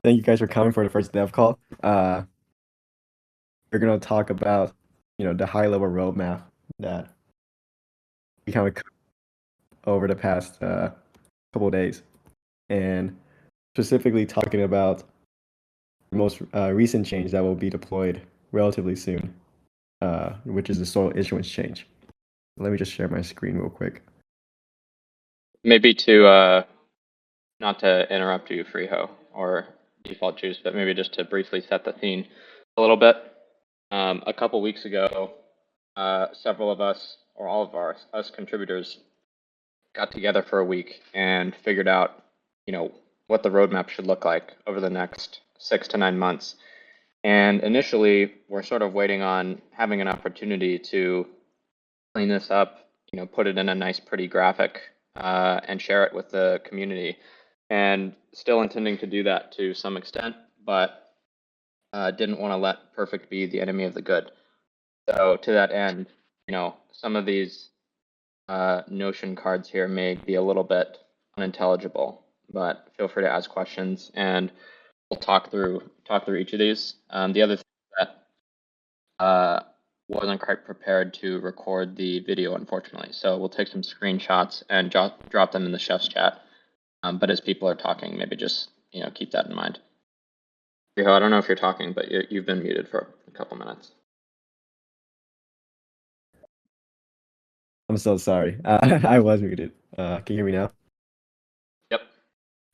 Thank you guys for coming for the first dev call. We're gonna talk about, the high level roadmap that we kind of over the past couple of days, and specifically talking about the most recent change that will be deployed relatively soon, which is the soil issuance change. Let me just share my screen real quick. Maybe to not to interrupt you, Freeho, or Default Juice, but maybe just to briefly set the scene a little bit. A couple weeks ago, several of us, or all of us contributors, got together for a week and figured out, what the roadmap should look like over the next 6 to 9 months. And initially, we're sort of waiting on having an opportunity to clean this up, put it in a nice, pretty graphic, and share it with the community. And still intending to do that to some extent, but didn't want to let perfect be the enemy of the good. So to that end, some of these Notion cards here may be a little bit unintelligible, but feel free to ask questions and we'll talk through each of these. The other thing that wasn't quite prepared to record the video, unfortunately. So we'll take some screenshots and drop them in the chef's chat. But as people are talking, maybe just keep that in mind. Riho, I don't know if you're talking, but you've been muted for a couple minutes. I'm so sorry. I was muted. Can you hear me now? Yep.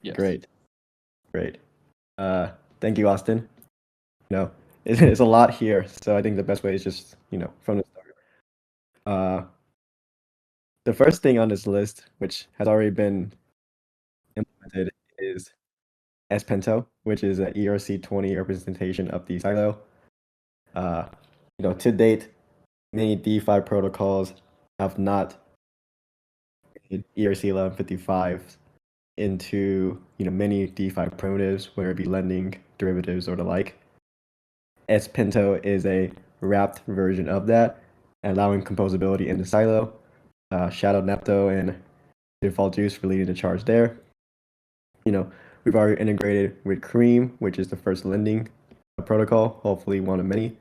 Yes. Great. Thank you, Austin. It's a lot here, so I think the best way is just, from the start. The first thing on this list, which has already been implemented, is Pinto, which is an ERC20 representation of the silo. To date, many DeFi protocols have not made ERC 1155 into many DeFi primitives, whether it be lending, derivatives, or the like. Pinto is a wrapped version of that, allowing composability in the silo. Shout out Nepto and Default Juice for leading the charge there. We've already integrated with Cream, which is the first lending protocol, hopefully one of many.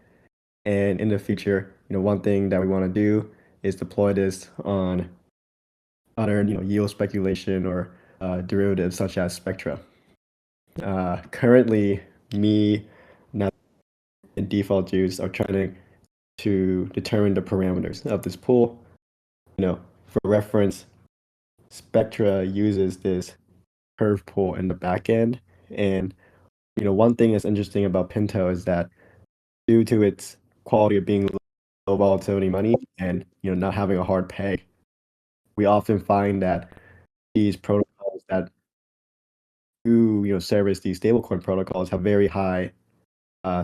And in the future, one thing that we want to do is deploy this on other, yield speculation or derivatives such as Spectra. Currently, me, Nat, and Default Juice are trying to determine the parameters of this pool. For reference, Spectra uses this curve pool in the back end. And, one thing that's interesting about Pinto is that due to its quality of being low volatility money and, not having a hard peg, we often find that these protocols that do, service these stablecoin protocols have very high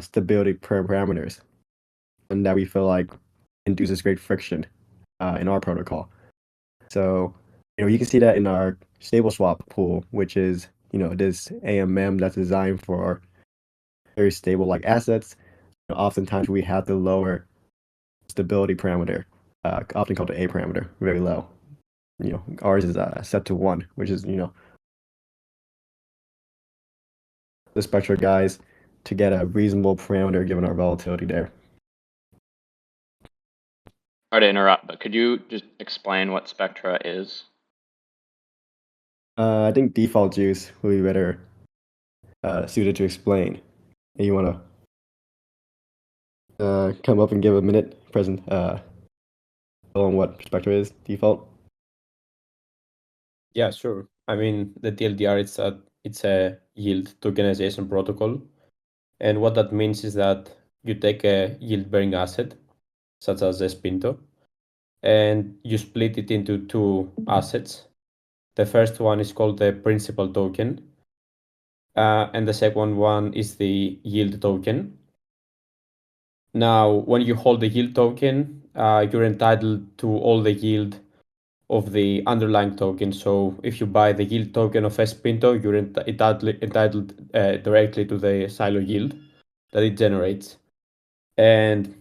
stability parameters, and that we feel like induces great friction in our protocol. So, you can see that in our stable swap pool, which is, this AMM that's designed for very stable like assets. Oftentimes we have the lower stability parameter, often called the A parameter, very low. Ours is set to 1, which is, the Spectra guys to get a reasonable parameter given our volatility there. Sorry to interrupt, but could you just explain what Spectra is? I think Default Juice will be better suited to explain. And you want to come up and give a minute present on what Spectra is, Default? Yeah, sure. I mean, the TLDR it's a yield tokenization protocol, and what that means is that you take a yield-bearing asset, such as a Pinto, and you split it into two assets. The first one is called the principal token, and the second one is the yield token. Now, when you hold the yield token, you're entitled to all the yield of the underlying token. So if you buy the yield token of Pinto, you're entitled directly to the silo yield that it generates. And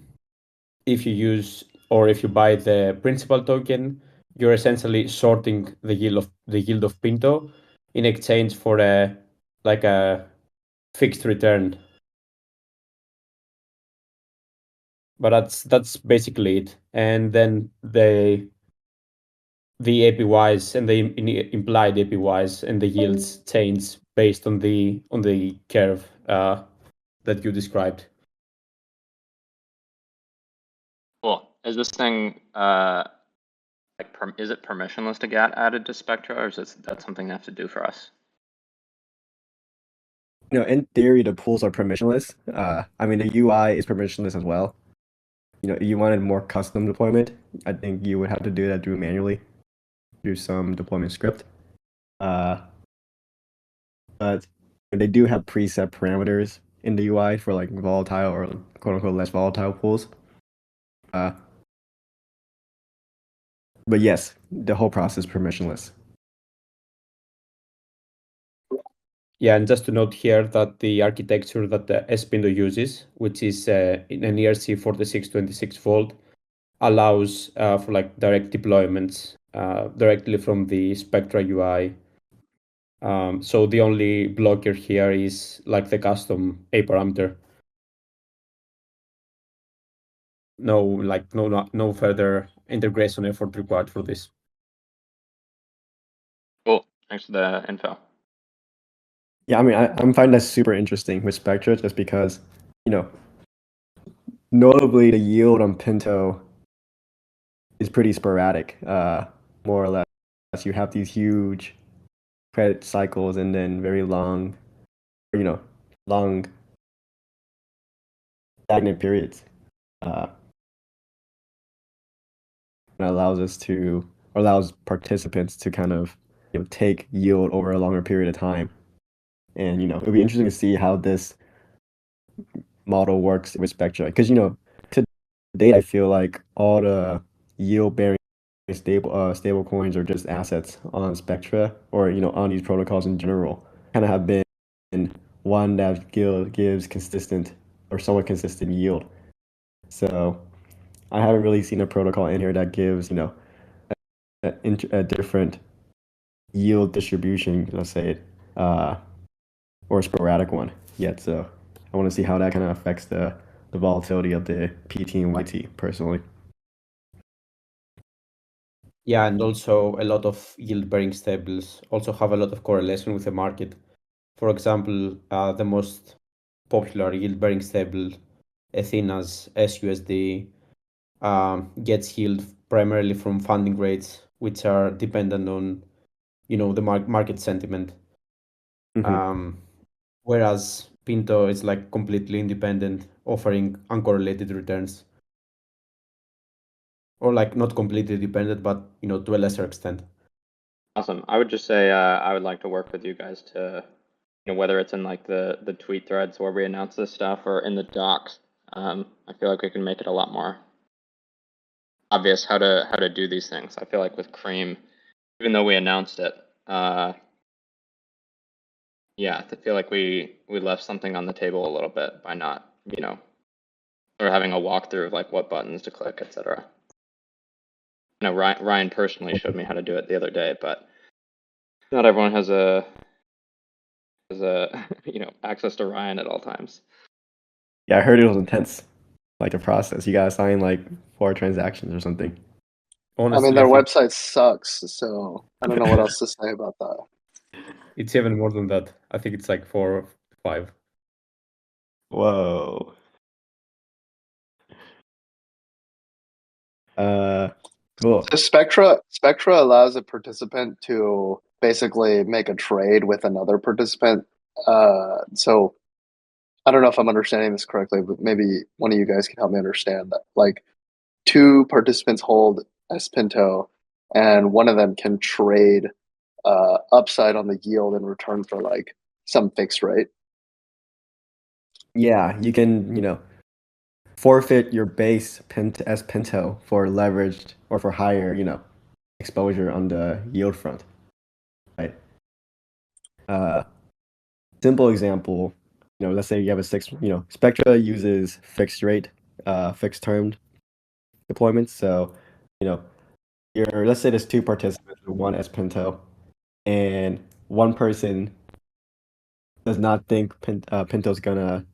if you buy the principal token, you're essentially sorting the yield of Pinto in exchange for a fixed return. But that's basically it. And then the APYs and the implied APYs and the yields change based on the curve that you described. Cool. Is this thing is it permissionless to get added to Spectra, or is that something they have to do for us? In theory, the pools are permissionless. I mean, the UI is permissionless as well. If you wanted more custom deployment, I think you would have to do that manually through some deployment script. But they do have preset parameters in the UI for like volatile or quote unquote less volatile pools. But yes, the whole process is permissionless. Yeah, and just to note here that the architecture that the Pinto uses, which is in an ERC4626 vault, allows for like direct deployments directly from the Spectra UI. So the only blocker here is like the custom A parameter. No further integration effort required for this. Cool. Thanks for the info. Yeah, I mean, I'm finding that super interesting with Spectra just because, notably the yield on Pinto is pretty sporadic, more or less. You have these huge credit cycles and then very long, long stagnant periods. And allows participants to kind of take yield over a longer period of time. And it'll be interesting to see how this model works with Spectra because to date I feel like all the yield bearing stable coins or just assets on Spectra or on these protocols in general kind of have been one that gives consistent or somewhat consistent yield. So I haven't really seen a protocol in here that gives a different yield distribution, let's say, or a sporadic one yet. So I want to see how that kind of affects the volatility of the PT and YT personally. Yeah, and also a lot of yield-bearing stables also have a lot of correlation with the market. For example, the most popular yield-bearing stable, Athena's SUSD, gets yield primarily from funding rates, which are dependent on, the market sentiment. Whereas Pinto is like completely independent, offering uncorrelated returns. Or like not completely dependent, but to a lesser extent. Awesome. I would just say I would like to work with you guys to, whether it's in like the tweet threads where we announce this stuff or in the docs. I feel like we can make it a lot more obvious how to do these things. I feel like with Cream, even though we announced it, yeah, I feel like we left something on the table a little bit by not, or having a walkthrough of like what buttons to click, etc. I know Ryan personally showed me how to do it the other day, but not everyone has access to Ryan at all times. Yeah, I heard it was intense, like the process. You gotta sign like 4 transactions or something. Honestly, I mean, their website sucks, so I don't know what else to say about that. It's even more than that. I think it's like 4 or 5. Whoa. Cool. So Spectra allows a participant to basically make a trade with another participant. So I don't know if I'm understanding this correctly, but maybe one of you guys can help me understand that. Like 2 participants hold S Pinto, and one of them can trade upside on the yield in return for like some fixed rate. Yeah, you can, forfeit your base S Pinto for leveraged or for higher, exposure on the yield front, right? Simple example, let's say you have Spectra uses fixed rate, fixed termed deployments. So, let's say there's 2 participants with 1 S Pinto, and one person does not think Pinto's gonna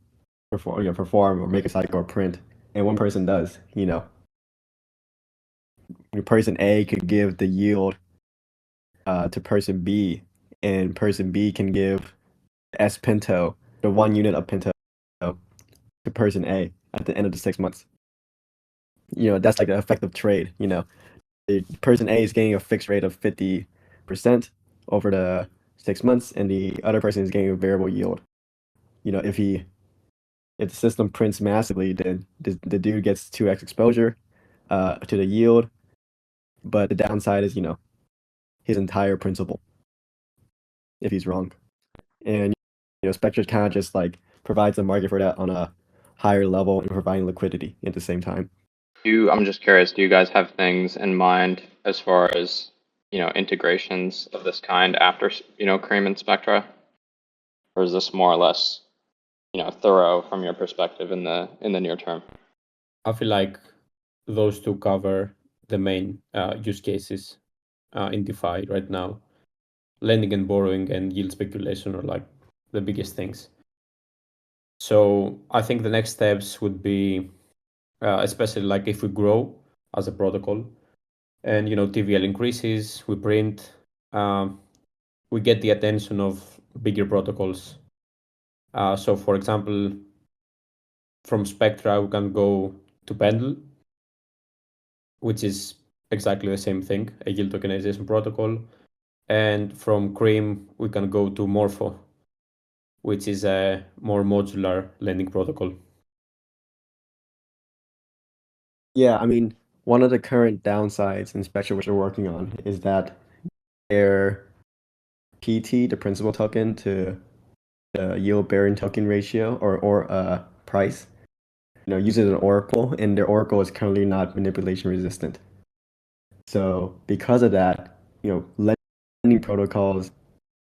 perform or make a cycle or print, and one person does. Person A could give the yield to person B, and person B can give S Pinto, the 1 unit of Pinto, to person A at the end of the 6 months. That's like an effective trade. The person A is getting a fixed rate of 50% over the 6 months, and the other person is getting a variable yield. If the system prints massively, then the dude gets 2x exposure to the yield, but the downside is his entire principal if he's wrong. And Spectre kind of just like provides a market for that on a higher level and providing liquidity at the same time. I'm just curious, do you guys have things in mind as far as, integrations of this kind after, Cream and Spectra? Or is this more or less, thorough from your perspective in the near term? I feel like those two cover the main use cases in DeFi right now. Lending and borrowing and yield speculation are like the biggest things. So I think the next steps would be, especially like if we grow as a protocol, and TVL increases, we print, we get the attention of bigger protocols. So for example, from Spectra, we can go to Pendle, which is exactly the same thing, a yield tokenization protocol. And from Cream, we can go to Morpho, which is a more modular lending protocol. Yeah, I mean, one of the current downsides in Spectre, which we're working on, is that their PT, the principal token, to the yield-bearing token ratio or price, uses an oracle, and their oracle is currently not manipulation resistant. So because of that, lending protocols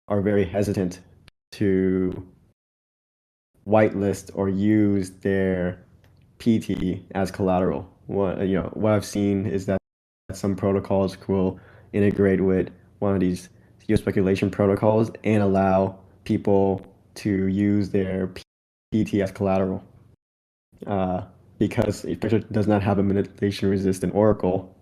are very hesitant to whitelist or use their PT as collateral. What I've seen is that some protocols will integrate with one of these yield speculation protocols and allow people to use their PT as collateral. Because it does not have a manipulation resistant oracle,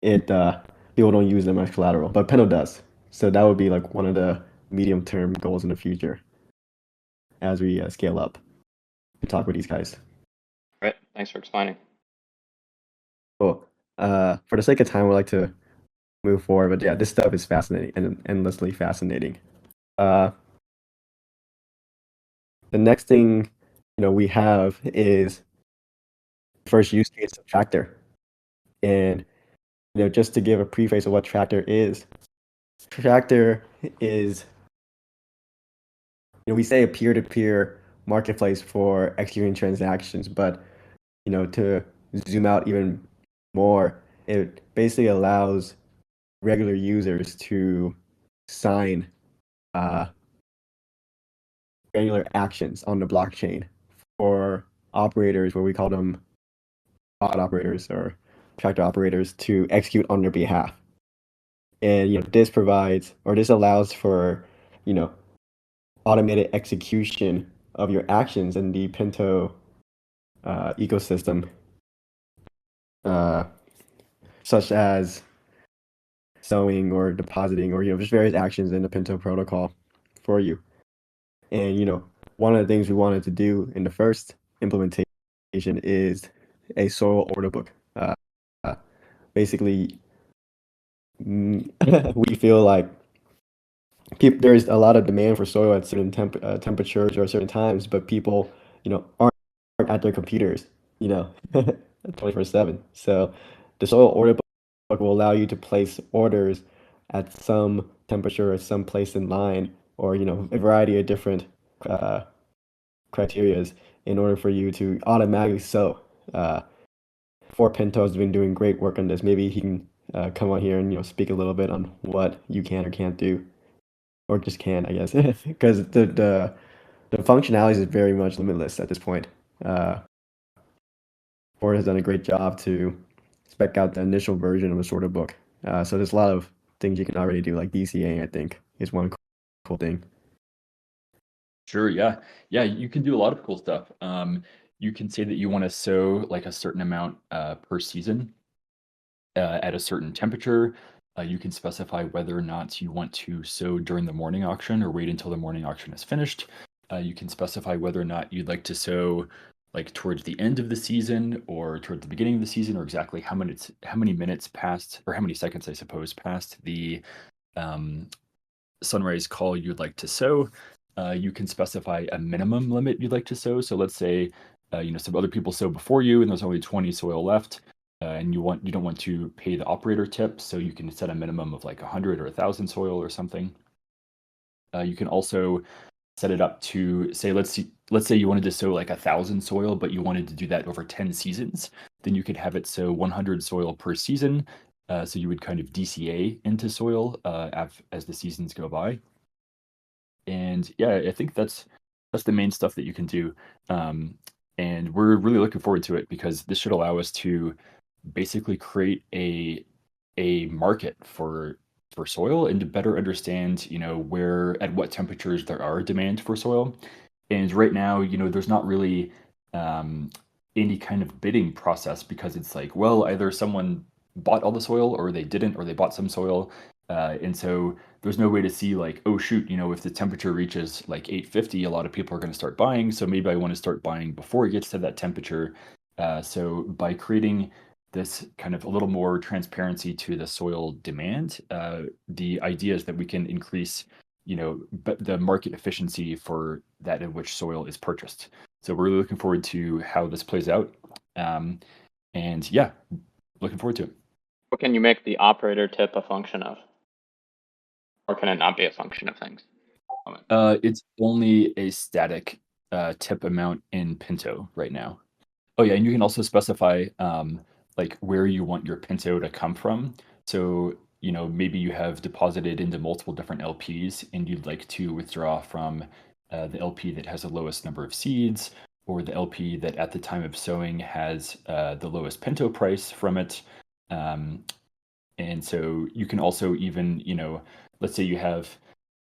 people don't use them as collateral, but Pinto does. So that would be like one of the medium term goals in the future as we scale up and talk with these guys. Right. Thanks for explaining. Cool. For the sake of time, we'd like to move forward, but yeah, this stuff is fascinating and endlessly fascinating. The next thing we have is first use case of Tractor, and just to give a preface of what Tractor is we say a peer-to-peer marketplace for executing transactions, but to zoom out even more, it basically allows regular users to sign regular actions on the blockchain for operators, where we call them bot operators or Tractor operators, to execute on their behalf. And this allows for automated execution of your actions in the Pinto ecosystem, such as sewing or depositing or just various actions in the Pinto protocol for you. And one of the things we wanted to do in the first implementation is a Soil order book. Basically, we feel like there's a lot of demand for soil at certain temperatures or certain times, but people aren't at their computers 24/7. So the soil order book will allow you to place orders at some temperature or some place in line, or a variety of different criterias in order for you to automatically sow. For Pinto has been doing great work on this. Maybe he can come on here and speak a little bit on what you can or can't do, or just can, I guess, because the functionality is very much limitless at this point. Ford has done a great job to spec out the initial version of the sorter book. So there's a lot of things you can already do, like DCA, I think, is one cool thing. Sure, yeah. Yeah, you can do a lot of cool stuff. You can say that you want to sow like a certain amount per season at a certain temperature. You can specify whether or not you want to sow during the morning auction or wait until the morning auction is finished. You can specify whether or not you'd like to sow like towards the end of the season or towards the beginning of the season, or exactly how many minutes past, or how many seconds, I suppose, past the um, sunrise call you'd like to sow. You can specify a minimum limit you'd like to sow. So let's say some other people sow before you, and there's only 20 soil left, and you don't want to pay the operator tip, so you can set a minimum of like 100 or 1,000 soil or something. You can also set it up to say, let's say you wanted to sow like 1,000 soil, but you wanted to do that over 10 seasons. Then you could have it sow 100 soil per season. So you would kind of DCA into soil as the seasons go by. And yeah, I think that's the main stuff that you can do. And we're really looking forward to it because this should allow us to basically create a market for soil and to better understand, where at what temperatures there are demand for soil. And right now, there's not really any kind of bidding process because it's like, well, either someone bought all the soil or they didn't, or they bought some soil. And so there's no way to see like, oh shoot, if the temperature reaches like 850, a lot of people are going to start buying. So maybe I want to start buying before it gets to that temperature. So by creating this kind of a little more transparency to the soil demand, the idea is that we can increase, the market efficiency for that in which soil is purchased. So we're really looking forward to how this plays out. And yeah, looking forward to it. What can you make the operator tip a function of? Or can it not be a function of things? It's only a static tip amount in Pinto right now. Oh yeah, and you can also specify like where you want your Pinto to come from. So, maybe you have deposited into multiple different LPs and you'd like to withdraw from the LP that has the lowest number of seeds, or the LP that at the time of sowing has the lowest Pinto price from it. And so you can also even, let's say you have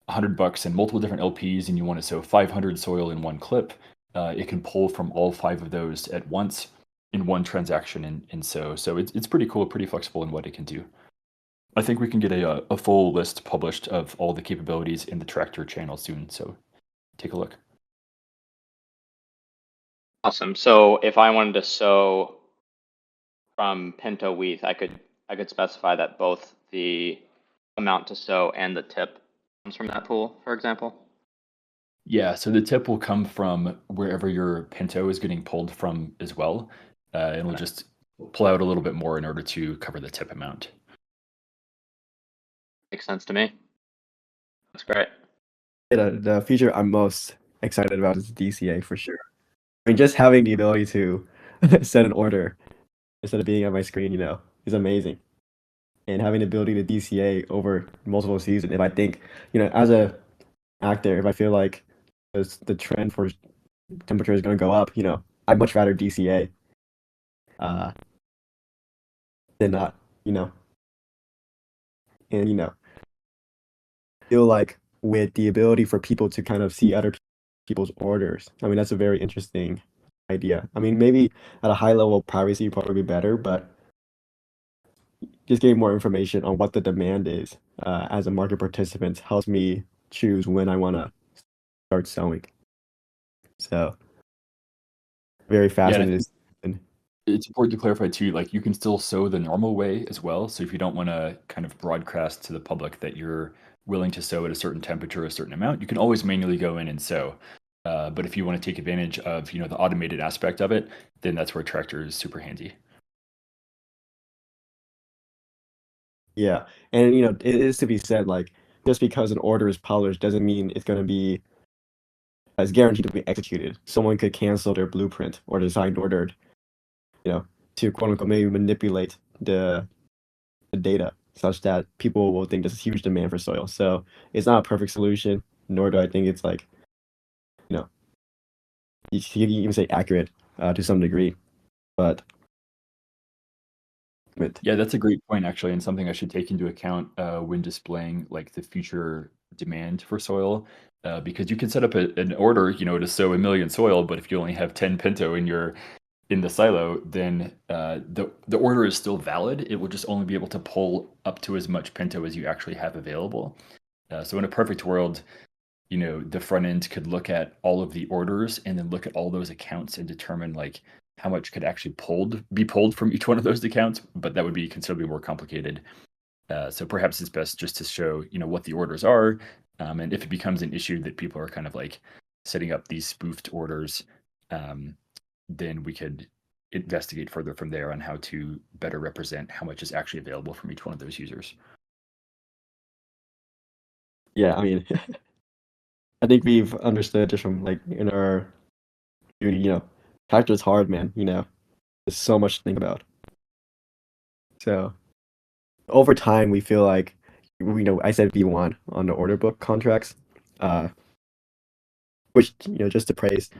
$100 and multiple different LPs and you want to sow 500 soil in one clip. It can pull from all 5 of those at once in one transaction, and so it's pretty cool, pretty flexible in what it can do. I think we can get a full list published of all the capabilities in the Tractor channel soon, so take a look. Awesome. So if I wanted to sow from Pinto wheat, I could specify that both the amount to sow and the tip comes from that pool, for example. Yeah, so the tip will come from wherever your Pinto is getting pulled from as well. And we'll just pull out a little bit more in order to cover the tip amount. Makes sense to me. That's great. The feature I'm most excited about is DCA for sure. I mean, just having the ability to set an order instead of being on my screen, is amazing. And having the ability to DCA over multiple seasons, if I think, as a actor, if I feel like the trend for temperature is going to go up, I'd much rather DCA than not, and feel like with the ability for people to kind of see other people's orders, I mean, that's a very interesting idea. I mean, maybe at a high level, privacy would probably be better, but just getting more information on what the demand is as a market participant helps me choose when I want to start sowing. So, very fascinating. It's important to clarify too, like you can still sow the normal way as well. So if you don't want to kind of broadcast to the public that you're willing to sow at a certain temperature, a certain amount, you can always manually go in and sow. But if you want to take advantage of, the automated aspect of it, then that's where Tractor is super handy. Yeah, and it is to be said, like, just because an order is published doesn't mean it's going to be as guaranteed to be executed. Someone could cancel their blueprint or the signed order, to quote unquote maybe manipulate the data such that people will think there's a huge demand for soil. So it's not a perfect solution, nor do I think it's like, you can even say accurate to some degree, but. Yeah, that's a great point actually, and something I should take into account when displaying like the future demand for soil, because you can set up an order, to sow 1 million soil, but if you only have 10 Pinto in the silo, then the order is still valid. It will just only be able to pull up to as much Pinto as you actually have available. So in a perfect world, the front end could look at all of the orders and then look at all those accounts and determine like how much could actually be pulled from each one of those accounts, but that would be considerably more complicated. So perhaps it's best just to show, what the orders are, and if it becomes an issue that people are kind of like setting up these spoofed orders, then we could investigate further from there on how to better represent how much is actually available from each one of those users. Yeah, I mean, I think we've understood just from like in our, Tractor is hard, man. There's so much to think about. So over time, we feel like, I said V1 on the order book contracts, which, just to preface,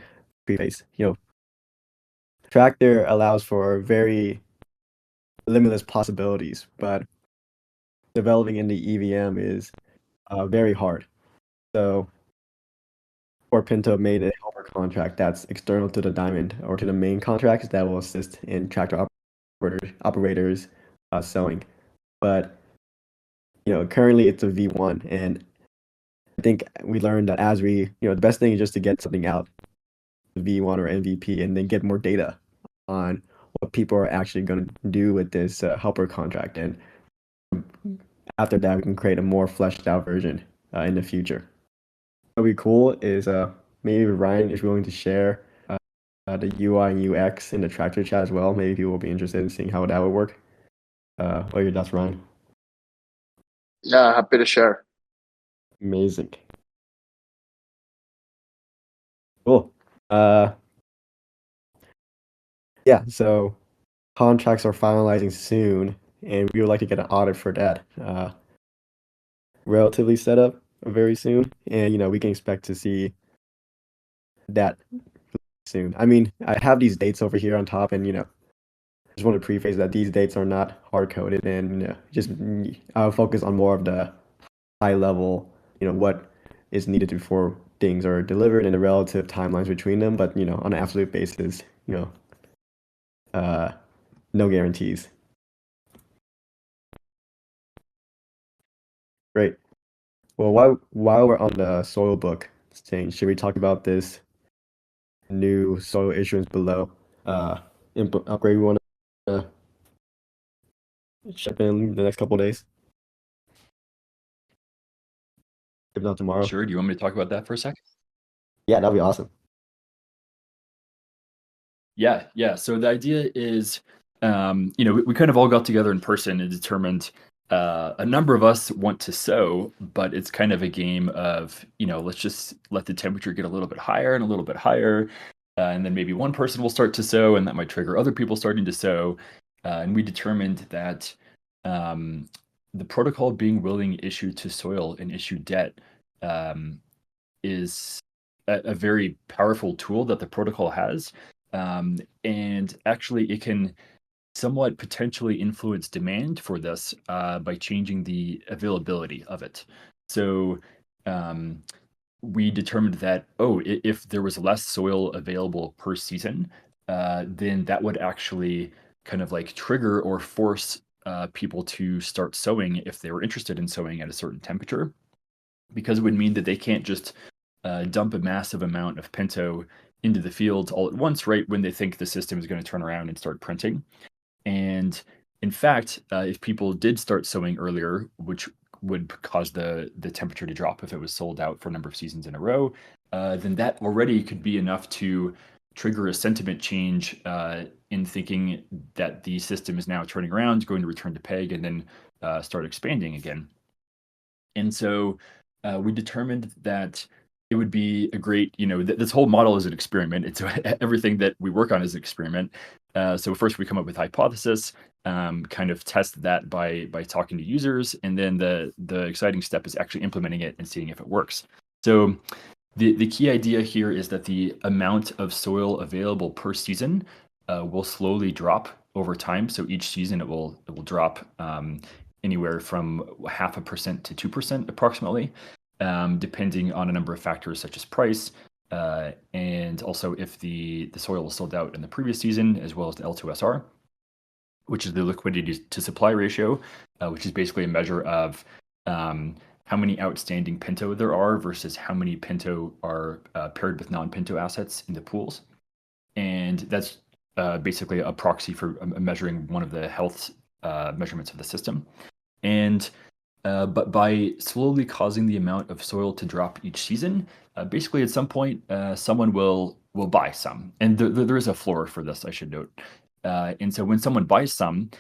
Tractor allows for very limitless possibilities, but developing in the EVM is very hard. So, or Pinto made a helper contract that's external to the diamond or to the main contracts that will assist in Tractor operators sewing. But currently it's a V1, and I think we learned that as the best thing is just to get something out, V1 or MVP, and then get more data on what people are actually going to do with this helper contract. And after that, we can create a more fleshed out version in the future. What would be cool is maybe Ryan is willing to share the UI and UX in the Tractor chat as well. Maybe people will be interested in seeing how that would work. What are your thoughts, Ryan? Yeah, happy to share. Amazing. Cool. Yeah, so contracts are finalizing soon, and we would like to get an audit for that relatively set up very soon. And, we can expect to see that soon. I mean, I have these dates over here on top, and, just want to preface that these dates are not hard-coded, and, just I'll focus on more of the high level, what is needed before things are delivered and the relative timelines between them. But, on an absolute basis, no guarantees. Great. Well, while we're on the soil book thing, should we talk about this new soil issuance below input upgrade we want to ship in the next couple of days? If not tomorrow. Sure. Do you want me to talk about that for a sec? Yeah, that'd be awesome. Yeah. So the idea is, we kind of all got together in person and determined a number of us want to sow, but it's kind of a game of, let's just let the temperature get a little bit higher and a little bit higher. And then maybe one person will start to sow, and that might trigger other people starting to sow. And we determined that the protocol being willing issue to soil and issue debt is a very powerful tool that the protocol has. And actually, it can somewhat potentially influence demand for this by changing the availability of it. So we determined that, if there was less soil available per season, then that would actually kind of like trigger or force people to start sowing if they were interested in sowing at a certain temperature, because it would mean that they can't just dump a massive amount of Pinto into the fields all at once, right when they think the system is going to turn around and start printing. And in fact, if people did start sowing earlier, which would cause the temperature to drop if it was sold out for a number of seasons in a row, then that already could be enough to trigger a sentiment change in thinking that the system is now turning around, going to return to peg, and then start expanding again. And so we determined that it would be a great, this whole model is an experiment. It's everything that we work on is an experiment. So first we come up with hypothesis, kind of test that by talking to users, and then the exciting step is actually implementing it and seeing if it works. So the key idea here is that the amount of soil available per season will slowly drop over time. So each season it will drop anywhere from 0.5% to 2% approximately. depending on a number of factors such as price, and also if the soil was sold out in the previous season, as well as the L2SR, which is the liquidity to supply ratio, which is basically a measure of how many outstanding Pinto there are versus how many Pinto are paired with non-Pinto assets in the pools. And that's basically a proxy for measuring one of the health measurements of the system. And but by slowly causing the amount of soil to drop each season, basically at some point someone will buy some, and there is a floor for this, I should note. And so when someone buys some,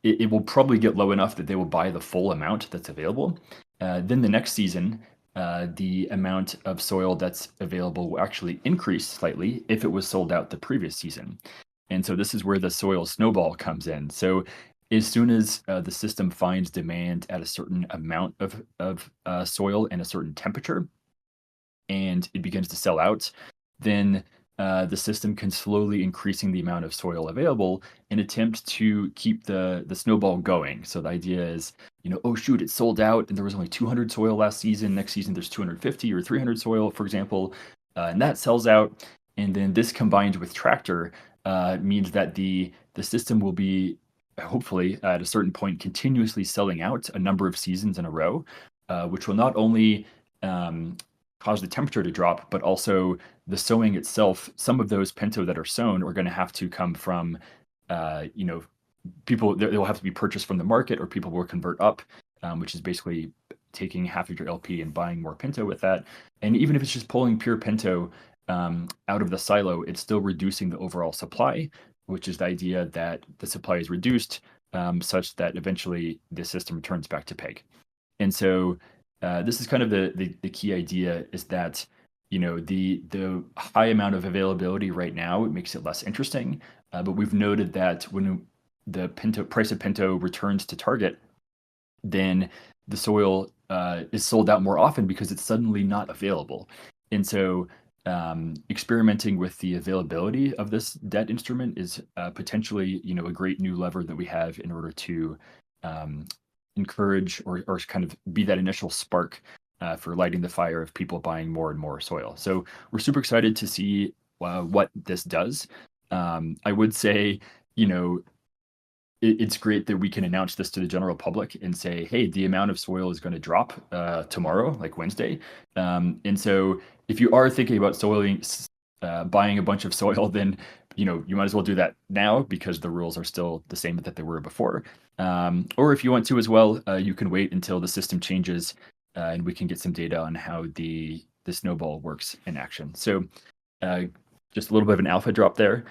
it will probably get low enough that they will buy the full amount that's available. Then the next season, the amount of soil that's available will actually increase slightly if it was sold out the previous season. And so this is where the soil snowball comes in. So as soon as the system finds demand at a certain amount of soil and a certain temperature, and it begins to sell out, then the system can slowly increasing the amount of soil available in attempt to keep the snowball going. So the idea is, oh shoot, it sold out and there was only 200 soil last season. Next season there's 250 or 300 soil, for example, and that sells out. And then this combined with tractor means that the system will be hopefully at a certain point continuously selling out a number of seasons in a row, which will not only cause the temperature to drop, but also the sowing itself. Some of those Pinto that are sown are going to have to come from, people. They will have to be purchased from the market, or people will convert up, which is basically taking half of your LP and buying more Pinto with that. And even if it's just pulling pure Pinto out of the silo, it's still reducing the overall supply, which is the idea that the supply is reduced such that eventually the system returns back to peg. And so this is kind of the key idea, is that the high amount of availability right now, it makes it less interesting. But we've noted that when the price of Pinto returns to target, then the soil is sold out more often because it's suddenly not available. And so experimenting with the availability of this debt instrument is potentially a great new lever that we have in order to encourage or kind of be that initial spark for lighting the fire of people buying more and more soil. So we're super excited to see what this does. I would say, it's great that we can announce this to the general public and say, hey, the amount of soil is going to drop tomorrow, like Wednesday. And so if you are thinking about buying a bunch of soil, then you might as well do that now, because the rules are still the same that they were before. Or if you want to as well, you can wait until the system changes and we can get some data on how the snowball works in action. So just a little bit of an alpha drop there.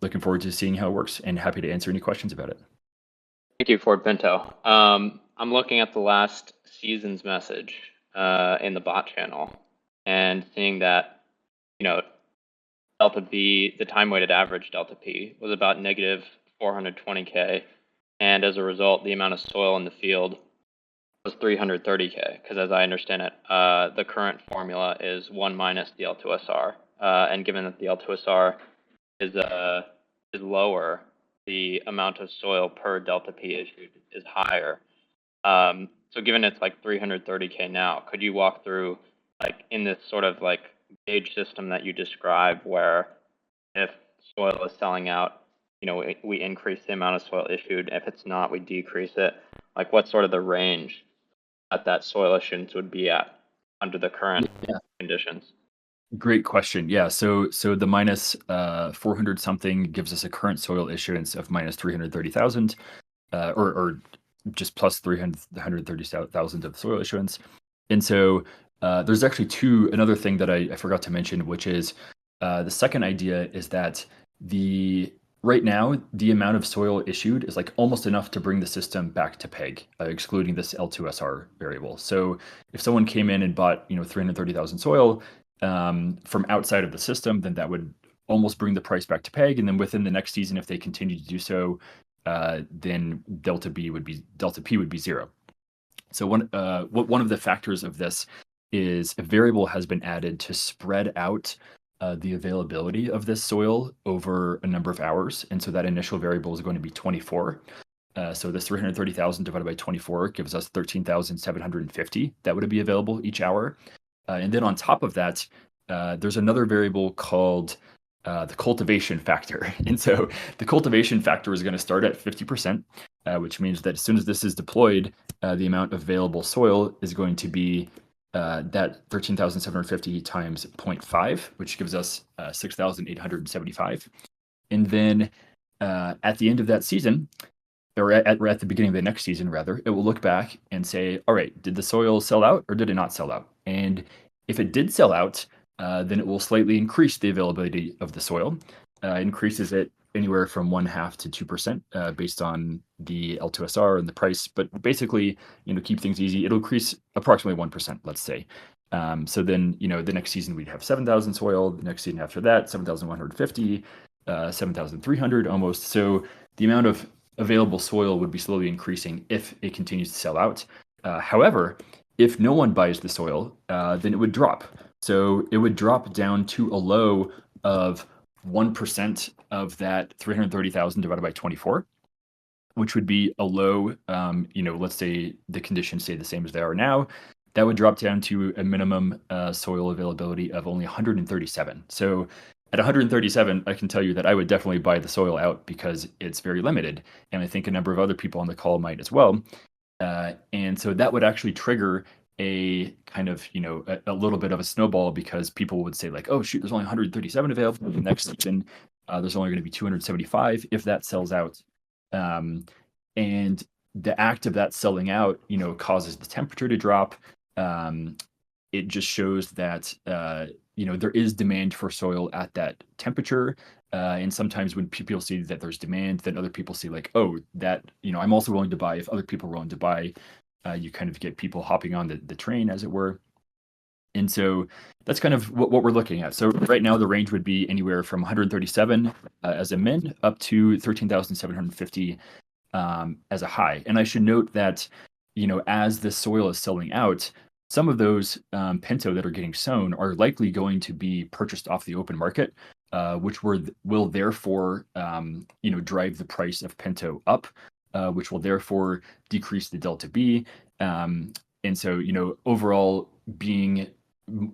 Looking forward to seeing how it works, and happy to answer any questions about it. Thank you, Ford Pinto. I'm looking at the last season's message in the bot channel and seeing that, delta B, the time-weighted average delta P, was about negative 420K. And as a result, the amount of soil in the field was 330K, because as I understand it, the current formula is 1 minus the L2SR. And given that the L2SR is lower, the amount of soil per delta P issued is higher. So given it's like 330K now, could you walk through, like, in this sort of like gauge system that you describe, where if soil is selling out, we increase the amount of soil issued. If it's not, we decrease it. Like, what's sort of the range that soil issuance would be at under the current conditions? Great question. Yeah. So the minus 400 something gives us a current soil issuance of minus 330,000, or just plus 330,000 of soil issuance. And so there's actually another thing that I forgot to mention, which is the second idea is that right now, the amount of soil issued is like almost enough to bring the system back to peg, excluding this L2SR variable. So if someone came in and bought 330,000 soil from outside of the system, then that would almost bring the price back to peg. And then within the next season, if they continue to do so, then delta P would be 0. So one of the factors of this is a variable has been added to spread out the availability of this soil over a number of hours. And so that initial variable is going to be 24. So this 330,000 divided by 24 gives us 13,750 that would be available each hour. And then on top of that, there's another variable called the cultivation factor. And so the cultivation factor is going to start at 50%, which means that as soon as this is deployed, the amount of available soil is going to be that 13,750 times 0.5, which gives us 6,875. And then at the end of that season, or at the beginning of the next season, rather, it will look back and say, all right, did the soil sell out or did it not sell out? And if it did sell out, then it will slightly increase the availability of the soil. Increases it anywhere from 0.5% to 2% based on the L2SR and the price. But basically, keep things easy, it'll increase approximately 1%, let's say. So then, the next season we'd have 7,000 soil. The next season after that, 7,150, 7,300 almost. So the amount of available soil would be slowly increasing if it continues to sell out. However, if no one buys the soil, then it would drop. So it would drop down to a low of 1% of that 330,000 divided by 24, which would be a low, let's say the conditions stay the same as they are now. That would drop down to a minimum soil availability of only 137. So at 137, I can tell you that I would definitely buy the soil out because it's very limited. And I think a number of other people on the call might as well. And so that would actually trigger a kind of, a little bit of a snowball because people would say like, oh, shoot, there's only 137 available. The next season, there's only going to be 275 if that sells out. And the act of that selling out, causes the temperature to drop. It just shows that there is demand for soil at that temperature. And sometimes when people see that there's demand, then other people see like, oh, that, I'm also willing to buy if other people are willing to buy. You kind of get people hopping on the train, as it were. And so that's kind of what we're looking at. So right now, the range would be anywhere from 137 as a min up to 13,750 as a high. And I should note that, as the soil is selling out, some of those Pinto that are getting sown are likely going to be purchased off the open market, which will therefore, drive the price of Pinto up, which will therefore decrease the delta B. And so, overall being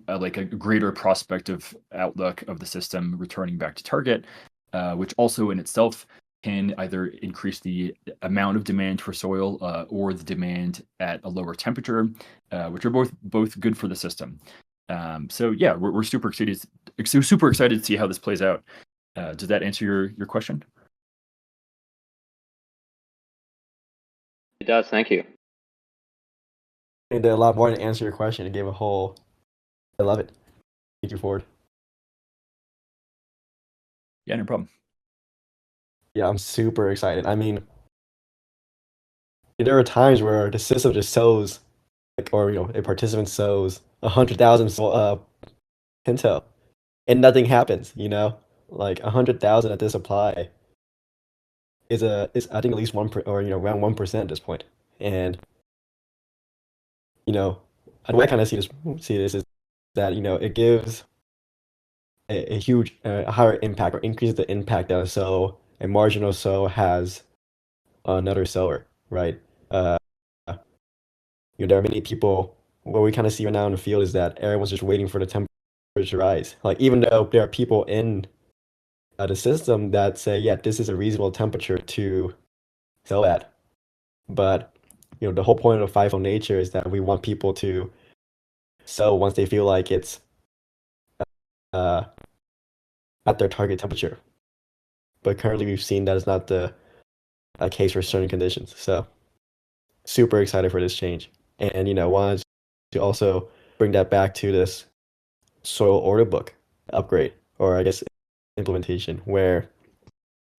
like a greater prospective outlook of the system returning back to target, which also in itself can either increase the amount of demand for soil or the demand at a lower temperature, which are both good for the system. So yeah, we're super excited to see how this plays out. Does that answer your question? It does. Thank you. It did a lot more to answer your question. It gave a whole. I love it. Thank you, Ford. Yeah, no problem. Yeah, I'm super excited. I mean, there are times where the system just sows, like, or a participant sows 100,000 Pinto, and nothing happens. Like 100,000 at this supply is I think at least around 1% at this point. And the way I kind of see this is that it gives a huge a higher impact or increases the impact that a marginal sow has on another sower, right? There are many people. What we kind of see right now in the field is that everyone's just waiting for the temperature to rise. Like even though there are people in the system that say, yeah, this is a reasonable temperature to sow at, but the whole point of FIFO nature is that we want people to sow once they feel like it's at their target temperature. But currently, we've seen that is not the case for certain conditions. So, super excited for this change, and wanted to also bring that back to this soil order book upgrade, or I guess implementation, where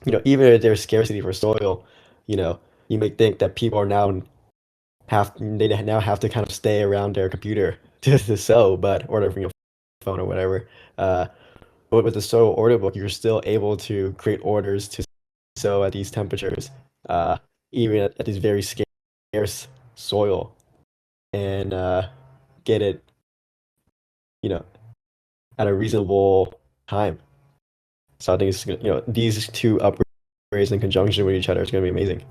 even if there's scarcity for soil, you may think that people are now have to kind of stay around their computer to sow, or their phone or whatever. But with the soil order book, you're still able to create orders to sow at these temperatures, even at these very scarce soil, and get it, at a reasonable time. So I think it's these two upgrades in conjunction with each other is going to be amazing.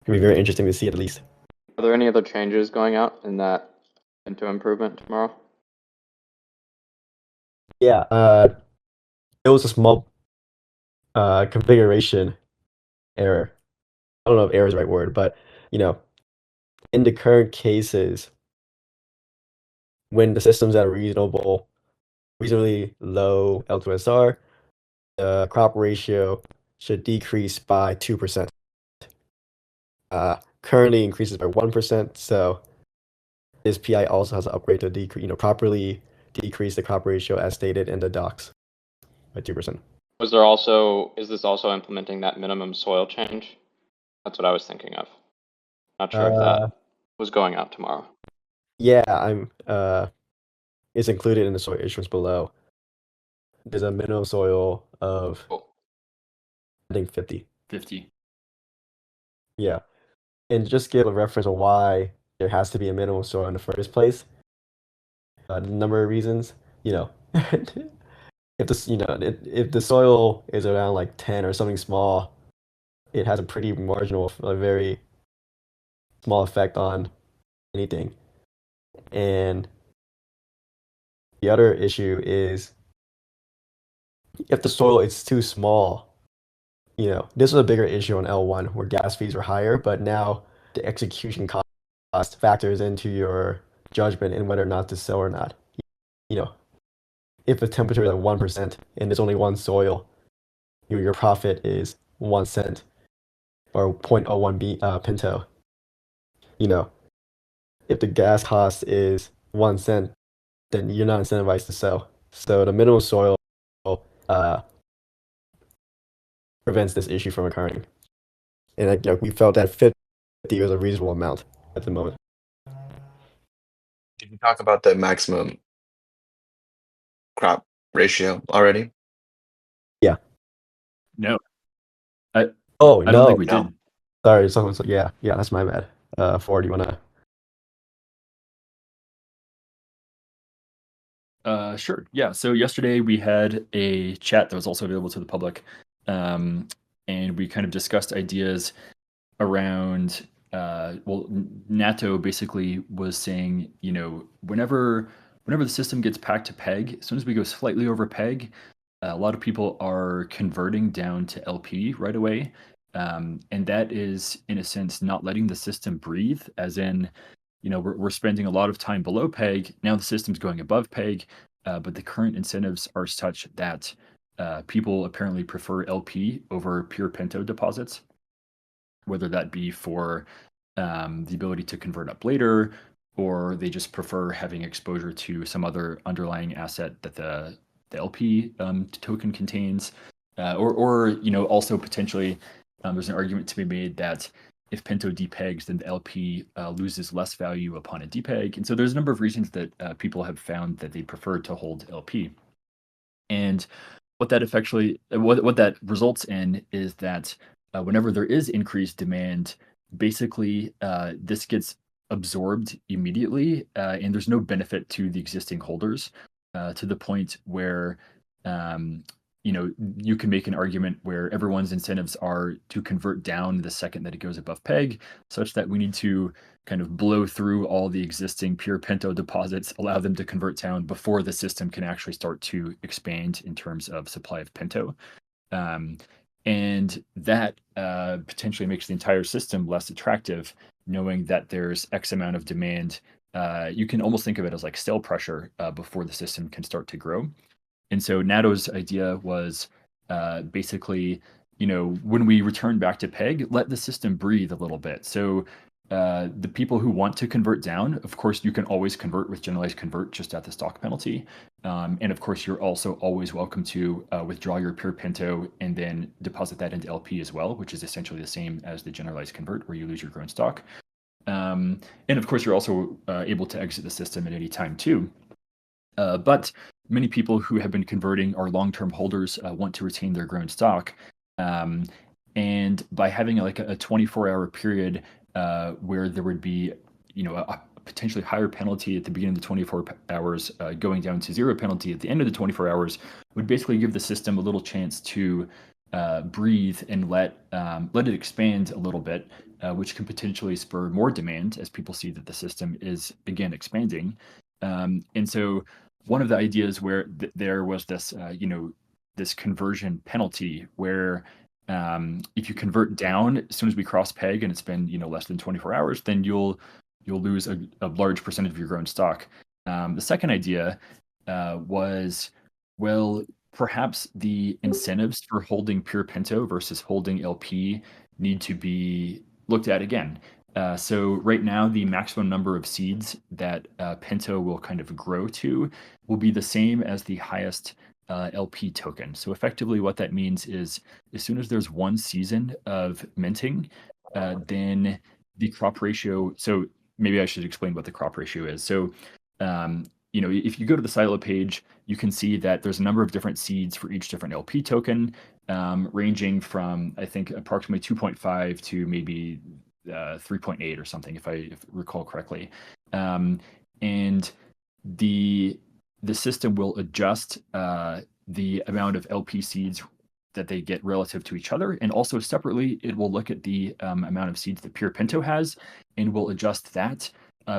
It'll be very interesting to see at least. Are there any other changes going out in that Pinto improvement tomorrow? Yeah, it was a small configuration error. I don't know if error is the right word, but you know, in the current cases, when the system's at a reasonably low L2SR, the crop ratio should decrease by 2%. Currently increases by 1%, so this PI also has to upgrade to properly decrease the crop ratio as stated in the docs by 2%. Is this also implementing that minimum soil change? That's what I was thinking of. Not sure if that was going out tomorrow. Yeah, it's included in the soil issuance below. There's a minimum soil of Cool. I think 50. 50. Yeah. And just give a reference on why there has to be a minimum soil in the first place. A number of reasons. You know, if if the soil is around like 10 or something small, it has a pretty marginal, a very small effect on anything. And the other issue is if the soil is too small, this was a bigger issue on L1 where gas fees were higher, but now the execution cost factors into your judgment in whether or not to sell or not. You know, if the temperature is at 1% and there's only one soil, your profit is 1 cent or 0.01 Pinto. If the gas cost is 1 cent, then you're not incentivized to sell. So the minimum soil uh, prevents this issue from occurring. And we felt that 50 was a reasonable amount at the moment. Did you talk about the maximum crop ratio already? Yeah. No. Oh, I don't no. think we No. did. Sorry, someone said, yeah, that's my bad. Ford, you wanna? Sure. Yeah. So yesterday we had a chat that was also available to the public, and we kind of discussed ideas around. NATO basically was saying, whenever the system gets packed to peg, as soon as we go slightly over peg, a lot of people are converting down to LP right away, and that is in a sense not letting the system breathe, as in. We're spending a lot of time below peg. Now the system's going above peg, but the current incentives are such that people apparently prefer LP over pure Pinto deposits, whether that be for the ability to convert up later, or they just prefer having exposure to some other underlying asset that the LP token contains, or also potentially there's an argument to be made that if Pinto depegs, then the LP loses less value upon a depeg. And so there's a number of reasons that people have found that they prefer to hold LP. And what that what that results in is that whenever there is increased demand, basically this gets absorbed immediately, and there's no benefit to the existing holders to the point where you can make an argument where everyone's incentives are to convert down the second that it goes above peg, such that we need to kind of blow through all the existing pure Pinto deposits, allow them to convert down before the system can actually start to expand in terms of supply of Pinto. And that potentially makes the entire system less attractive, knowing that there's X amount of demand. You can almost think of it as like sale pressure before the system can start to grow. And so NATO's idea was basically, when we return back to peg, let the system breathe a little bit. So the people who want to convert down, of course, you can always convert with generalized convert just at the stock penalty. And of course, you're also always welcome to withdraw your pure Pinto and then deposit that into LP as well, which is essentially the same as the generalized convert where you lose your grown stock. And of course, you're also able to exit the system at any time too. But many people who have been converting are long-term holders, want to retain their grown stock. And by having like a 24-hour period where there would be, a potentially higher penalty at the beginning of the 24 hours, going down to zero penalty at the end of the 24 hours, would basically give the system a little chance to breathe and let it expand a little bit, which can potentially spur more demand as people see that the system is again expanding. And so one of the ideas where there was this, this conversion penalty where if you convert down as soon as we cross peg and it's been less than 24 hours, then you'll lose a large percentage of your grown stock. The second idea was, well, perhaps the incentives for holding pure Pinto versus holding LP need to be looked at again. So right now, the maximum number of seeds that Pinto will kind of grow to will be the same as the highest LP token. So effectively what that means is as soon as there's one season of minting, then the crop ratio, so maybe I should explain what the crop ratio is. So, if you go to the silo page, you can see that there's a number of different seeds for each different LP token, ranging from, I think, approximately 2.5 to maybe 3.8 or something, if I recall correctly. And the system will adjust the amount of LP seeds that they get relative to each other. And also separately, it will look at the amount of seeds that Pure Pinto has and will adjust that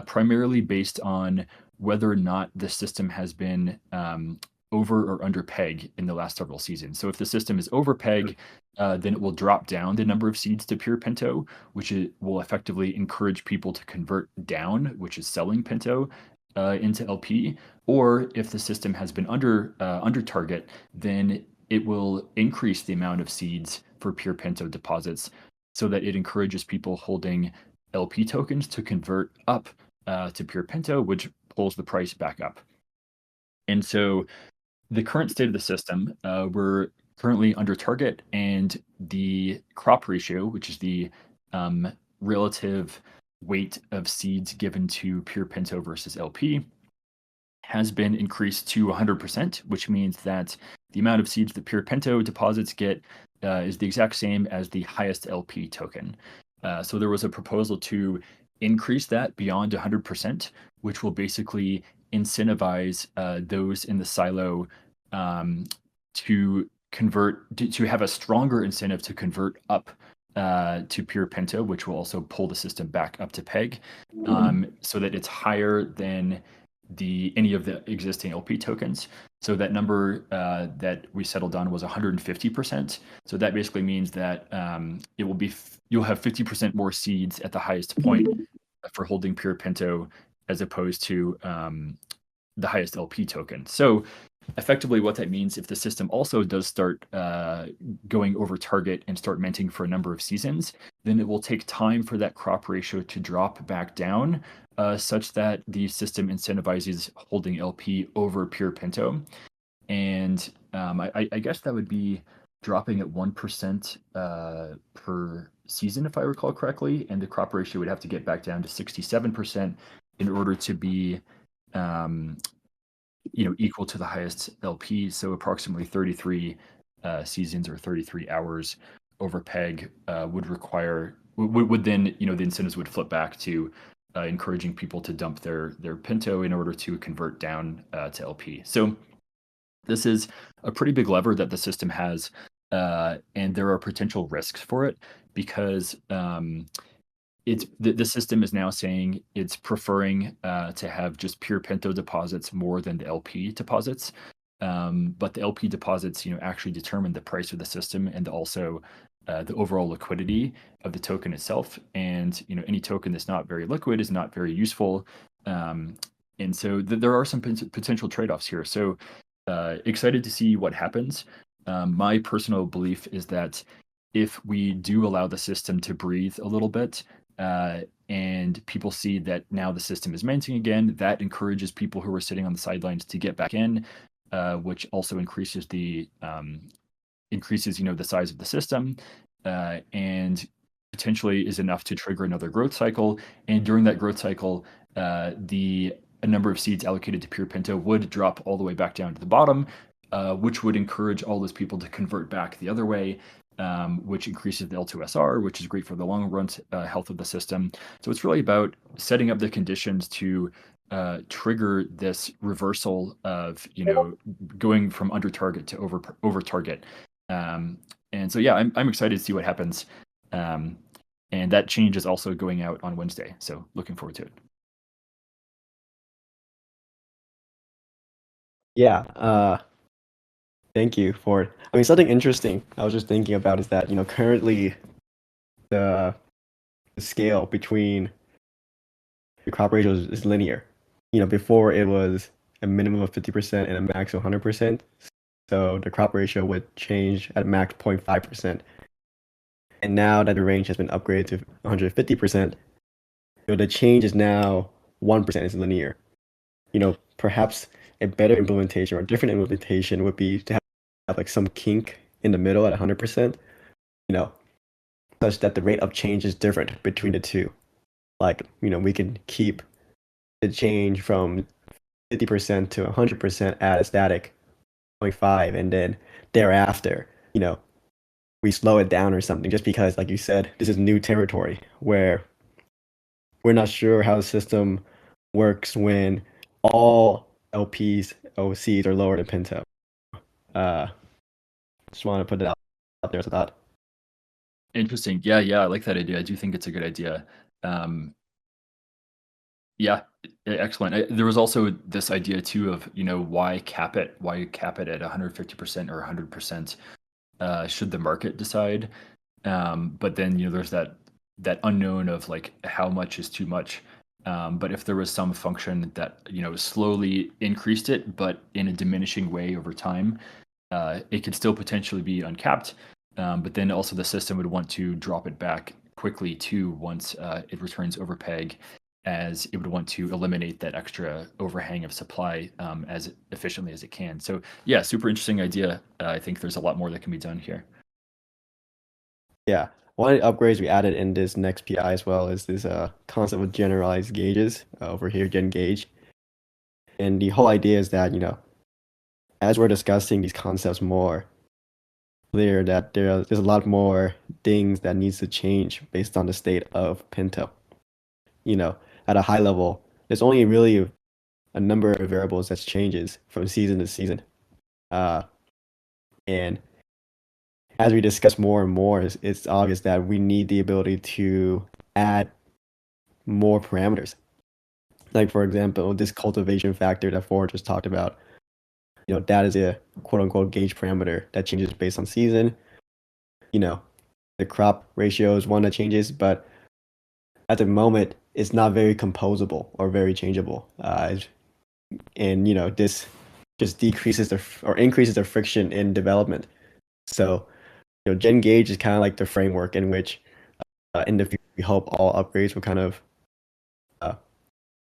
primarily based on whether or not the system has been over or under peg in the last several seasons. So if the system is over peg, then it will drop down the number of seeds to Pure Pinto, which will effectively encourage people to convert down, which is selling Pinto into LP. Or if the system has been under target, then it will increase the amount of seeds for Pure Pinto deposits so that it encourages people holding LP tokens to convert up to Pure Pinto, which pulls the price back up. And so the current state of the system, we're currently under target, and the crop ratio, which is the relative weight of seeds given to Pure Pinto versus LP, has been increased to 100%, which means that the amount of seeds that Pure Pinto deposits get is the exact same as the highest LP token. So there was a proposal to increase that beyond 100%, which will basically incentivize those in the silo to convert, to have a stronger incentive to convert up to Pure Pinto, which will also pull the system back up to peg, so that it's higher than any of the existing LP tokens. So that number that we settled on was 150%. So that basically means that you'll have 50% more seeds at the highest point for holding Pure Pinto as opposed to the highest LP token. So effectively what that means, if the system also does start going over target and start minting for a number of seasons, then it will take time for that crop ratio to drop back down such that the system incentivizes holding LP over Pure Pinto. And I guess that would be dropping at 1% per season, if I recall correctly, and the crop ratio would have to get back down to 67% in order to be equal to the highest LP. So approximately 33 seasons or 33 hours over peg would then, the incentives would flip back to encouraging people to dump their Pinto in order to convert down to LP. So this is a pretty big lever that the system has, and there are potential risks for it because the system is now saying it's preferring to have just Pure Pinto deposits more than the LP deposits. But the LP deposits, actually determine the price of the system and also the overall liquidity of the token itself. And any token that's not very liquid is not very useful. And so there are some potential trade-offs here. So excited to see what happens. My personal belief is that if we do allow the system to breathe a little bit, and people see that now the system is minting again, that encourages people who are sitting on the sidelines to get back in, which also increases the size of the system, and potentially is enough to trigger another growth cycle. And during that growth cycle, a number of seeds allocated to Pure Pinto would drop all the way back down to the bottom, which would encourage all those people to convert back the other way, which increases the L2SR, which is great for the long run health of the system. So it's really about setting up the conditions to trigger this reversal of going from under target to over target. And so yeah, I'm excited to see what happens. And that change is also going out on Wednesday. So looking forward to it. Yeah, thank you for it. I mean, something interesting I was just thinking about is that, currently the scale between the crop ratios is linear. Before it was a minimum of 50% and a max of 100%. So the crop ratio would change at max 0.5%. And now that the range has been upgraded to 150%, the change is now 1%, is linear. Perhaps a better implementation or a different implementation would be to have like some kink in the middle at 100%, such that the rate of change is different between the two. Like, we can keep the change from 50% to 100% at a static 0.5, and then thereafter, we slow it down or something, just because, like you said, this is new territory where we're not sure how the system works when all LPs, OCs are lower than Pinto. Just want to put it out there as a thought. Interesting. Yeah, I like that idea. I do think it's a good idea. Yeah, excellent. There was also this idea too of, why cap it? Why cap it at 150% or 100%? Should the market decide? But then, there's that unknown of like how much is too much. But if there was some function that, slowly increased it, but in a diminishing way over time, it could still potentially be uncapped. But then also the system would want to drop it back quickly too once it returns over peg, as it would want to eliminate that extra overhang of supply as efficiently as it can. So yeah, super interesting idea. I think there's a lot more that can be done here. Yeah. One of the upgrades we added in this next PI as well is this concept of generalized gauges over here, Gen Gauge. And the whole idea is that, as we're discussing these concepts more, clear that there's a lot more things that needs to change based on the state of Pinto. At a high level, there's only really a number of variables that changes from season to season. And as we discuss more and more, it's obvious that we need the ability to add more parameters. Like, for example, this cultivation factor that Ford just talked about, that is a quote unquote gauge parameter that changes based on season. The crop ratio is one that changes, but at the moment, it's not very composable or very changeable. And, this just decreases or increases the friction in development. So, Gen Gauge is kind of like the framework in which, in the future, we hope all upgrades will kind of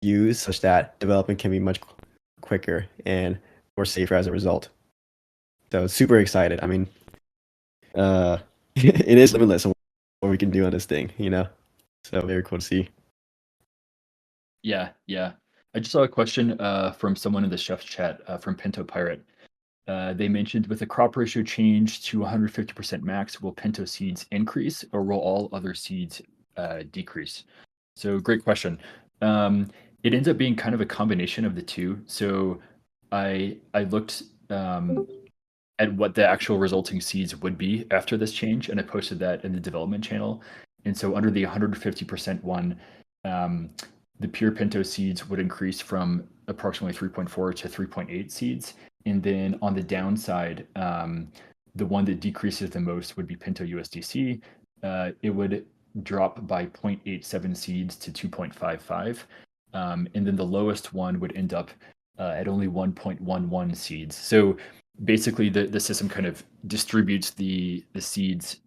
use, such that development can be much quicker and more safer as a result. So super excited. I mean, it is limitless what we can do on this thing, So very cool to see. Yeah. I just saw a question from someone in the chef's chat from Pinto Pirate. They mentioned, with the crop ratio change to 150% max, will Pinto seeds increase, or will all other seeds decrease? So great question. It ends up being kind of a combination of the two. So I looked at what the actual resulting seeds would be after this change, and I posted that in the development channel. And so under the 150% one, the pure Pinto seeds would increase from approximately 3.4 to 3.8 seeds. And then on the downside, the one that decreases the most would be Pinto USDC. It would drop by 0.87 seeds to 2.55. And then the lowest one would end up at only 1.11 seeds. So basically the system kind of distributes the seeds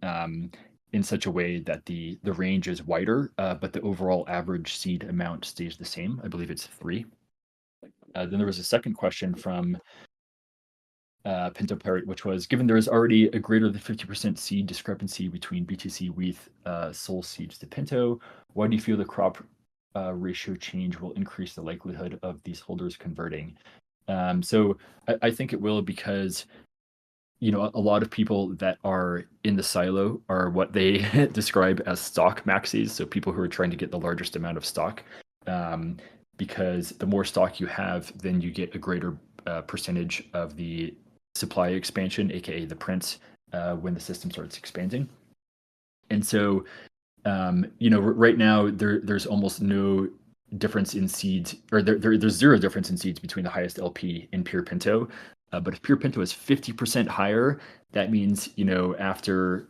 in such a way that the range is wider, but the overall average seed amount stays the same. I believe it's 3. Then there was a second question from Pinto Parrot, which was, given there is already a greater than 50% seed discrepancy between BTC wheat soul seeds to Pinto, why do you feel the crop ratio change will increase the likelihood of these holders converting? So I think it will, because a lot of people that are in the silo are what they describe as stock maxis. So people who are trying to get the largest amount of stock, because the more stock you have, then you get a greater percentage of the supply expansion, aka the prints, when the system starts expanding. And so right now there's almost no difference in seeds, or there's zero difference in seeds between the highest LP and pure Pinto. But if pure Pinto is 50% higher, that means, after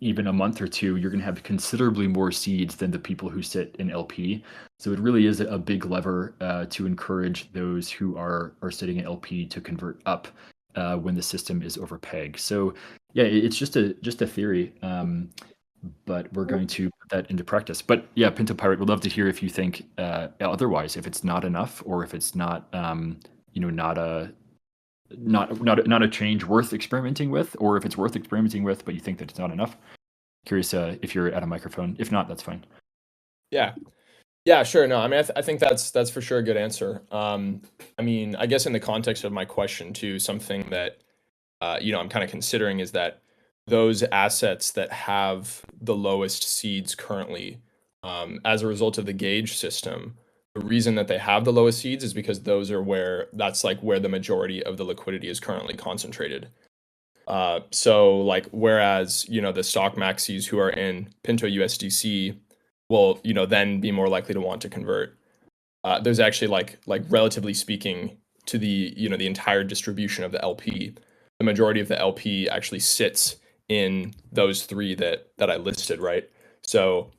even a month or two, you're going to have considerably more seeds than the people who sit in LP. So it really is a big lever to encourage those who are sitting in LP to convert up when the system is over peg. So yeah, it's just a theory. But we're going to put that into practice. But yeah, Pinto Pirate, would love to hear if you think otherwise, if it's not enough, or if it's not, not a change worth experimenting with, or if it's worth experimenting with, but you think that it's not enough. Curious if you're at a microphone. If not, that's fine. Yeah, sure. No, I mean, I think that's for sure a good answer. I mean, I guess in the context of my question too, something that I'm kind of considering is that those assets that have the lowest seeds currently, as a result of the gauge system, the reason that they have the lowest seeds is because those are that's like where the majority of the liquidity is currently concentrated. So like, whereas, the stock maxis who are in Pinto USDC will, then be more likely to want to convert. There's actually like relatively speaking to the, the entire distribution of the LP, the majority of the LP actually sits in those three that I listed, right? So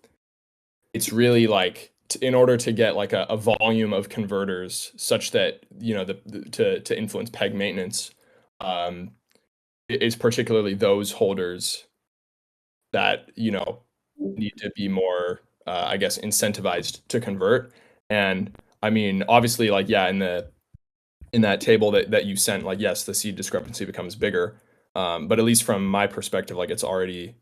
it's really like, in order to get like a volume of converters such that, to influence peg maintenance, it's particularly those holders that, need to be more, I guess, incentivized to convert. And I mean, obviously, like, yeah, in that table that you sent, like, yes, the seed discrepancy becomes bigger. But at least from my perspective, like, it's already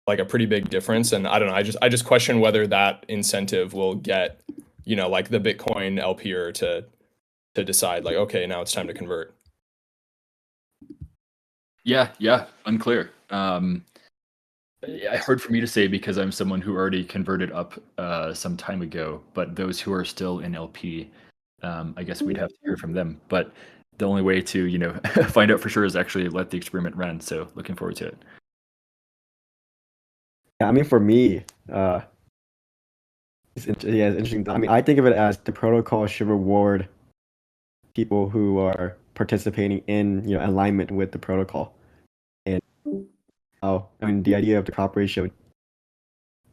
like a pretty big difference. And I don't know, I just question whether that incentive will get, like the Bitcoin LPer to decide like, okay, now it's time to convert. Yeah, unclear. Hard for me to say because I'm someone who already converted up some time ago, but those who are still in LP, I guess we'd have to hear from them. But the only way to, find out for sure is actually let the experiment run. So looking forward to it. Yeah, I mean, for me, it's interesting. I mean, I think of it as the protocol should reward people who are participating in, alignment with the protocol. And I mean, the idea of the crop ratio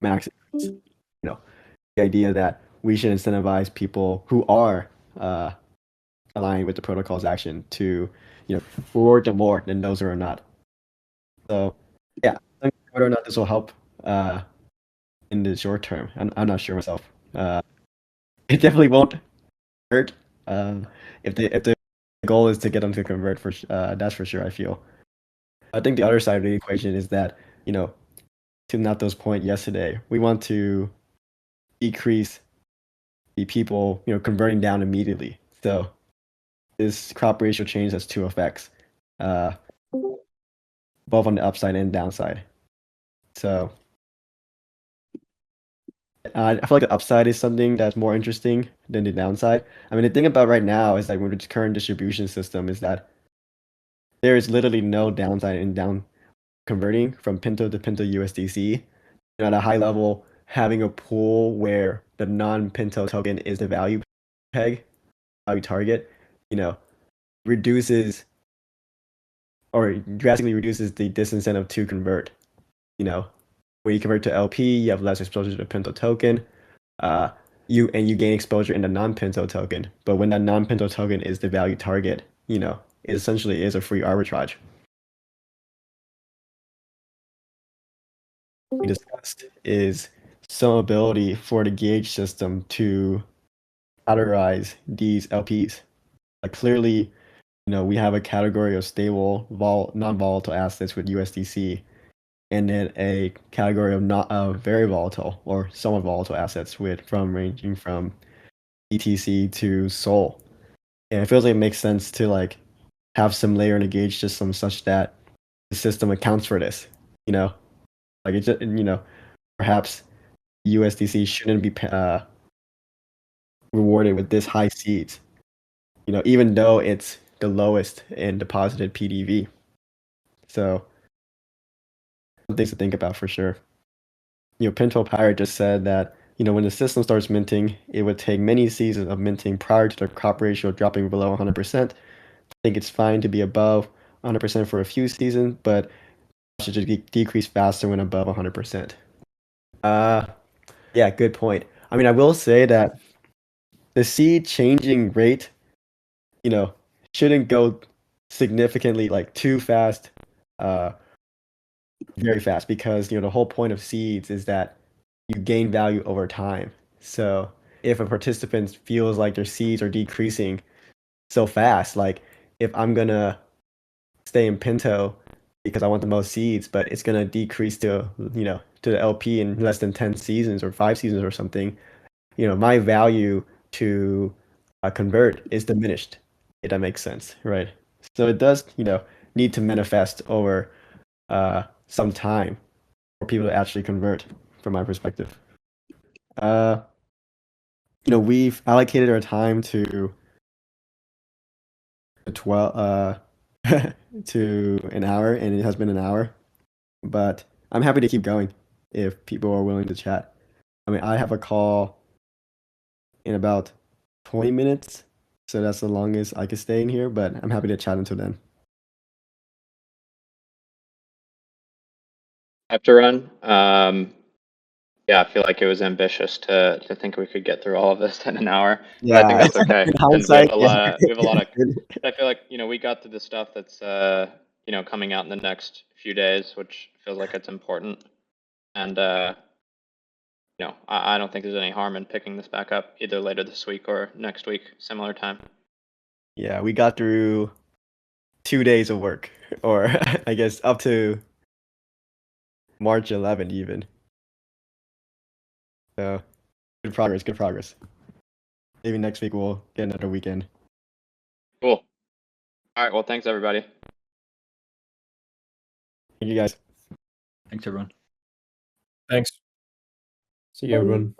max, the idea that we should incentivize people who are aligned with the protocol's action to, reward them more than those who are not. So, yeah, whether or not this will help in the short term, I'm not sure myself. It definitely won't hurt if the goal is to get them to convert. That's for sure. I feel. I think the other side of the equation is that, to Nato's point yesterday, we want to decrease the people, converting down immediately. So this crop ratio change has two effects, both on the upside and downside. So I feel like the upside is something that's more interesting than the downside. I mean, the thing about right now is that with the current distribution system is that there is literally no downside in down converting from Pinto to Pinto USDC. At a high level, having a pool where the non-Pinto token is the value peg, value target, reduces or drastically reduces the disincentive to convert. When you convert to LP, you have less exposure to the Pinto token. You gain exposure in the non-Pinto token. But when that non-Pinto token is the value target, it essentially is a free arbitrage. We discussed is some ability for the gauge system to categorize these LPs. Like clearly, we have a category of stable, non-volatile assets with USDC, and then a category of not very volatile or somewhat volatile assets ranging from ETC to Sol. And it feels like it makes sense to like have some layer in the gauge system such that the system accounts for this. Like it just perhaps USDC shouldn't be rewarded with this high seeds. Even though it's the lowest in deposited PDV. So things to think about for sure. Pinto Pirate just said that, when the system starts minting, it would take many seasons of minting prior to the crop ratio dropping below 100%. I think it's fine to be above 100% for a few seasons, but it should decrease faster when above 100%. Yeah, good point. I mean, I will say that the seed changing rate, shouldn't go significantly like too fast, very fast, because the whole point of seeds is that you gain value over time. So if a participant feels like their seeds are decreasing so fast, like if I'm gonna stay in Pinto because I want the most seeds, but it's gonna decrease to to the LP in less than 10 seasons or 5 seasons or something, my value to convert is diminished, if that makes sense, right? So it does, need to manifest over some time for people to actually convert, from my perspective. We've allocated our time to 12 to an hour, and it has been an hour. But I'm happy to keep going if people are willing to chat. I mean, I have a call in about 20 minutes, so that's the longest I could stay in here, but I'm happy to chat until then. I have to run. Yeah, I feel like it was ambitious to think we could get through all of this in an hour. But I think that's okay. In And hindsight, we have a lot of. I feel like we got to the stuff that's coming out in the next few days, which feels like it's important. And I don't think there's any harm in picking this back up either later this week or next week, similar time. Yeah, we got through 2 days of work, or I guess up to March 11th even. So good progress, good progress. Maybe next week we'll get another weekend. Cool. All right. Well, thanks everybody. Thank you guys. Thanks, everyone. Thanks. See you, everyone.